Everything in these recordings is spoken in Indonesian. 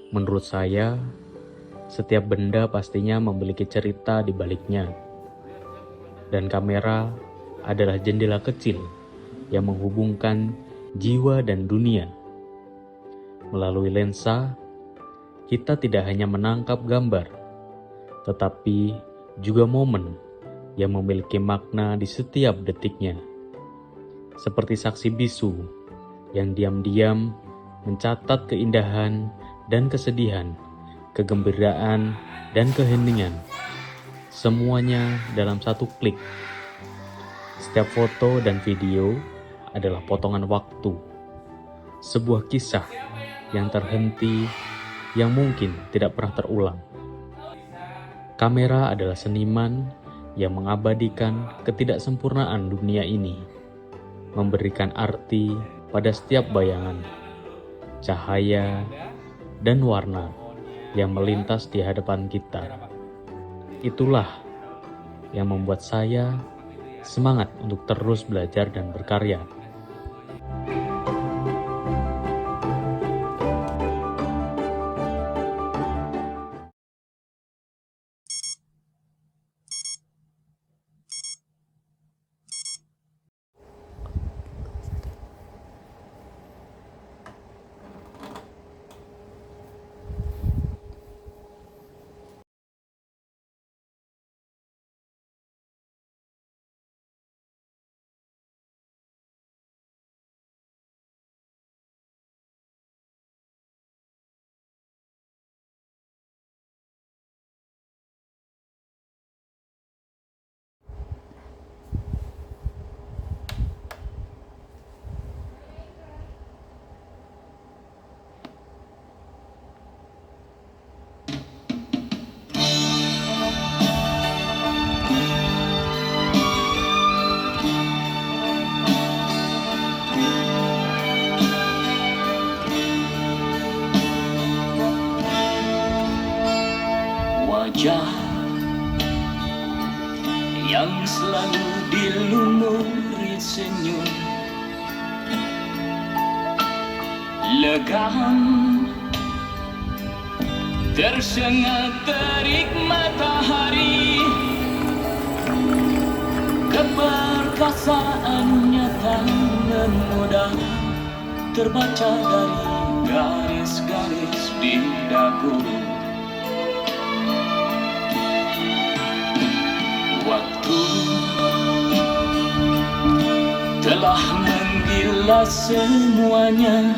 Menurut saya, setiap benda pastinya memiliki cerita di baliknya. Dan kamera adalah jendela kecil yang menghubungkan jiwa dan dunia. Melalui lensa, kita tidak hanya menangkap gambar, tetapi juga momen yang memiliki makna di setiap detiknya. Seperti saksi bisu yang diam-diam mencatat keindahan dan kesedihan, kegembiraan dan keheningan. Semuanya dalam satu klik. Setiap foto dan video adalah potongan waktu. Sebuah kisah yang terhenti, yang mungkin tidak pernah terulang. Kamera adalah seniman yang mengabadikan ketidaksempurnaan dunia ini, memberikan arti pada setiap bayangan, cahaya, dan warna yang melintas di hadapan kita. Itulah yang membuat saya semangat untuk terus belajar dan berkarya. Wajah yang selalu dilumuri senyum, legam tersengat terik matahari, keperkasaannya tak mudah terbaca dari garis-garis di dagu. Waktu telah menggilas semuanya.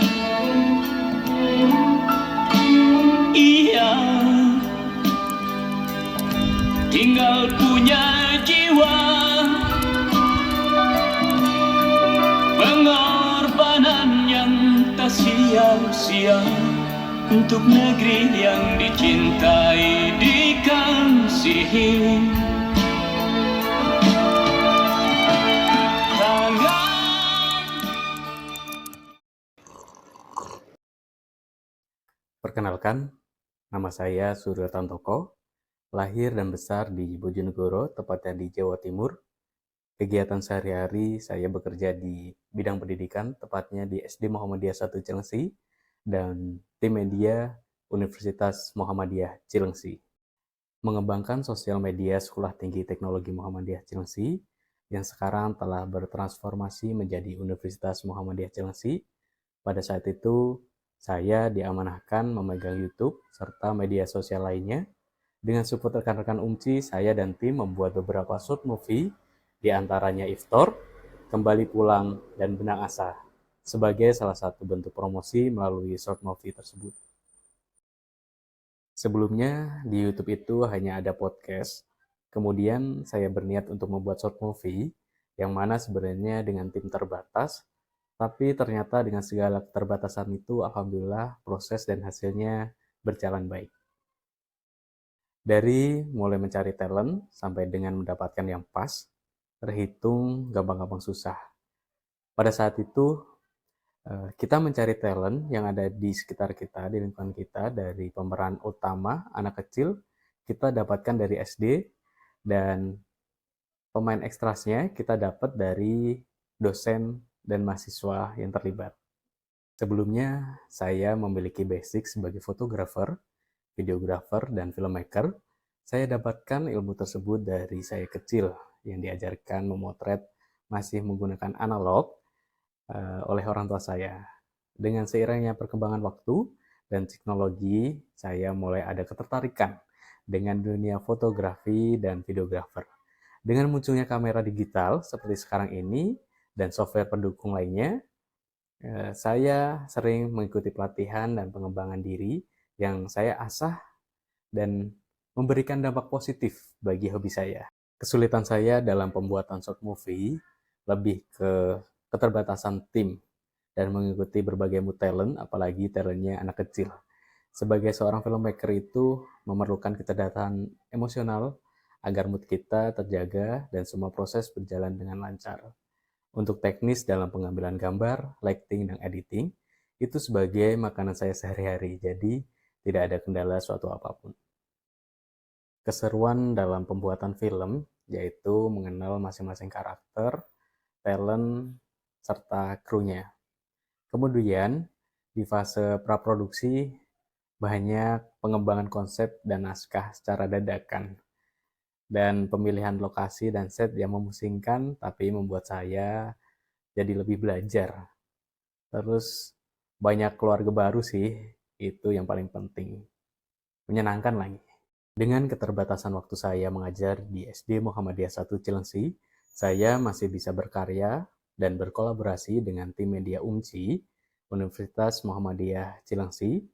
Ia tinggal punya jiwa, pengorbanan yang tak sia-sia untuk negeri yang dicintai, dikasihi. Perkenalkan, nama saya Suryo Tantoko, lahir dan besar di Bojonegoro, tepatnya di Jawa Timur. Kegiatan sehari-hari saya bekerja di bidang pendidikan, tepatnya di SD Muhammadiyah 1 Cilengsi dan tim media Universitas Muhammadiyah Cilengsi. Mengembangkan sosial media Sekolah Tinggi Teknologi Muhammadiyah Cilengsi yang sekarang telah bertransformasi menjadi Universitas Muhammadiyah Cilengsi. Pada saat itu, saya diamanahkan memegang YouTube serta media sosial lainnya. Dengan support rekan-rekan UMCI, saya dan tim membuat beberapa short movie, di antaranya Iftor, Kembali Pulang, dan Benang Asa, sebagai salah satu bentuk promosi melalui short movie tersebut. Sebelumnya, di YouTube itu hanya ada podcast. Kemudian saya berniat untuk membuat short movie, yang mana sebenarnya dengan tim terbatas, tapi ternyata dengan segala keterbatasan itu, alhamdulillah proses dan hasilnya berjalan baik. Dari mulai mencari talent sampai dengan mendapatkan yang pas, terhitung gampang-gampang susah. Pada saat itu, kita mencari talent yang ada di sekitar kita, di lingkungan kita, dari pemeran utama, anak kecil, kita dapatkan dari SD, dan pemain ekstrasnya kita dapat dari dosen dan mahasiswa yang terlibat. Sebelumnya, saya memiliki basic sebagai fotografer, videografer, dan filmmaker. Saya dapatkan ilmu tersebut dari saya kecil yang diajarkan memotret masih menggunakan analog oleh orang tua saya. Dengan seiringnya perkembangan waktu dan teknologi, saya mulai ada ketertarikan dengan dunia fotografi dan videografer. Dengan munculnya kamera digital seperti sekarang ini dan software pendukung lainnya, saya sering mengikuti pelatihan dan pengembangan diri yang saya asah dan memberikan dampak positif bagi hobi saya. Kesulitan saya dalam pembuatan short movie lebih ke keterbatasan tim dan mengikuti berbagai mood talent, apalagi talentnya anak kecil. Sebagai seorang filmmaker itu memerlukan kecerdasan emosional agar mood kita terjaga dan semua proses berjalan dengan lancar. Untuk teknis dalam pengambilan gambar, lighting, dan editing, itu sebagai makanan saya sehari-hari, jadi tidak ada kendala suatu apapun. Keseruan dalam pembuatan film yaitu mengenal masing-masing karakter, talent, serta krunya. Kemudian, di fase praproduksi, banyak pengembangan konsep dan naskah secara dadakan. Dan pemilihan lokasi dan set yang memusingkan, tapi membuat saya jadi lebih belajar. Terus, banyak keluarga baru sih, itu yang paling penting. Menyenangkan lagi. Dengan keterbatasan waktu saya mengajar di SD Muhammadiyah 1 Cilengsi, saya masih bisa berkarya dan berkolaborasi dengan tim media UMCI, Universitas Muhammadiyah Cilengsi.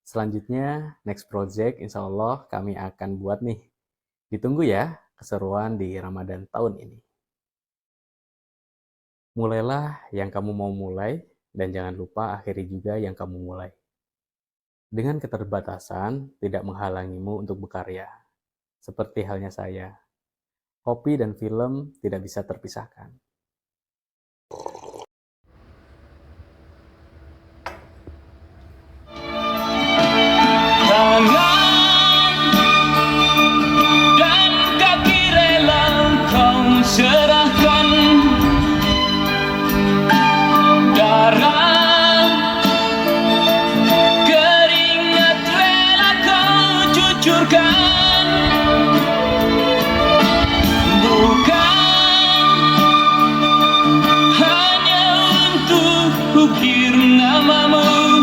Selanjutnya, next project insya Allah kami akan buat nih. Ditunggu ya keseruan di Ramadan tahun ini. Mulailah yang kamu mau mulai dan jangan lupa akhiri juga yang kamu mulai. Dengan keterbatasan tidak menghalangimu untuk berkarya. Seperti halnya saya. Hobi dan film tidak bisa terpisahkan. Serahkan darah, keringat rela kau cucurkan, bukan hanya untuk ukir namamu.